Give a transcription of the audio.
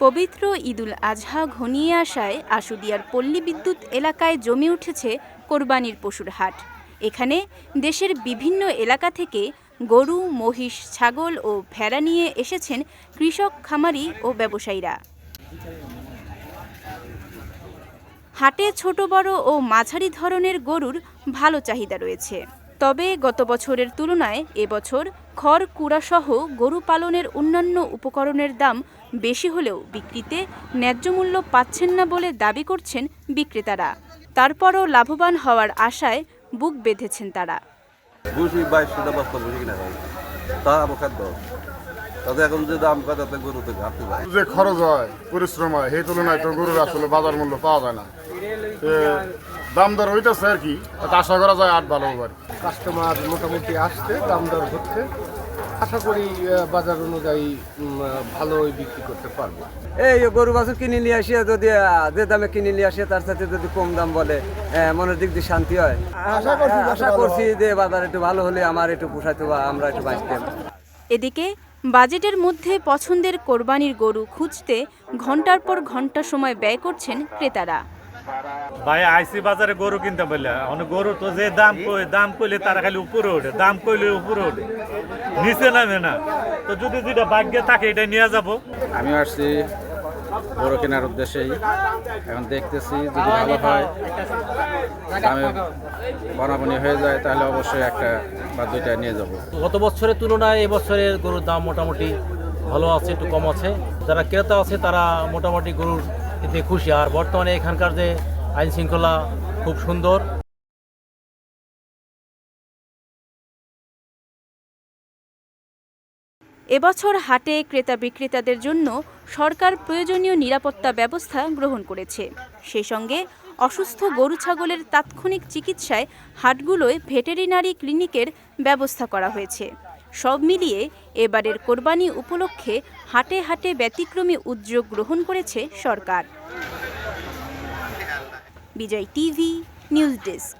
পবিত্র ঈদুল আজহা ঘনিয়ে আসায় আশুলিয়ার পল্লী বিদ্যুৎ এলাকায় জমে উঠেছে কোরবানির পশুর হাট। এখানে দেশের বিভিন্ন এলাকা থেকে গরু, মহিষ, ছাগল ও ভেড়া নিয়ে এসেছেন কৃষক, খামারি ও ব্যবসায়ীরা। হাটে ছোট বড় ও মাঝারি ধরনের গরুর ভালো চাহিদা রয়েছে। তবে গত বছরের তুলনায় এবছর খড়, কুড়াসহ গরু পালনের অন্যান্য উপকরণের দাম বেশি হলেও বিক্রিতে ন্যায্য মূল্য পাচ্ছেন না বলে দাবি করছেন বিক্রেতারা। তারপরও লাভবান হওয়ার আশায় বুক বেঁধেছেন তারা। যে খরচ হয়, পরিশ্রম হয়, সেই তুলনায় তো গরুর আসলে বাজার মূল্য পাওয়া যায় না। দাম দর হইতেছে আর কি, আশা করা যায় আট ভালো হবে। কাস্টমার মোটামুটি আসছে, দাম দর হচ্ছে, আশা করি বাজার অনুযায়ী ভালোই বিক্রি করতে পারবো। এই গরু বাছুর কিনে নিয়ে আসিয়া যদি যে দামে কিনে নিয়ে আসে তার সাথে যদি কম দাম বলে মনের দিক দিয়ে শান্তি হয়। আশা করছি যে বাজার একটু ভালো হলে আমার একটু পোষাইতে বা আমরা একটু বাঁচতাম। এদিকে বাজেটের মধ্যে পছন্দের কোরবানির গরু খুঁজতে ঘন্টার পর ঘন্টা সময় ব্যয় করছেন ক্রেতারা। ভাই আইসি বাজারে গরু কিনতে বললে গরু তো যে দাম কইলে তারা খালি উপরে ওঠে, দাম কইলে উপরে ওঠে, নিচে নামে না। তো যদি যেটা ভাগ্যে থাকে এটা নিয়ে যাব। আমি আসছি গরু কেনার উদ্দেশ্যেই, এখন দেখতেছি যদি ভালো হয়, দামে বনাবনি হয়ে যায় তাহলে অবশ্যই একটা বা দুইটা নিয়ে যাব। গত বছরের তুলনায় এই বছরের গরুর দাম মোটামুটি ভালো আছে, একটু কম আছে। যারা ক্রেতা আছে তারা মোটামুটি গরুর এতে খুশি। আর বর্তমানে এখানকার যে আইন শৃঙ্খলা খুব সুন্দর। এবছর হাটে ক্রেতা বিক্রেতাদের জন্য সরকার প্রয়োজনীয় নিরাপত্তা ব্যবস্থা গ্রহণ করেছে। সেই সঙ্গে অসুস্থ গরু ছাগলের তাৎক্ষণিক চিকিৎসায় হাটগুলোয় ভেটেরিনারি ক্লিনিকের ব্যবস্থা করা হয়েছে। সব মিলিয়ে এবারের কোরবানি উপলক্ষে হাটে হাটে ব্যতিক্রমী উদ্যোগ গ্রহণ করেছে সরকার। বিজয় টিভি নিউজ ডেস্ক।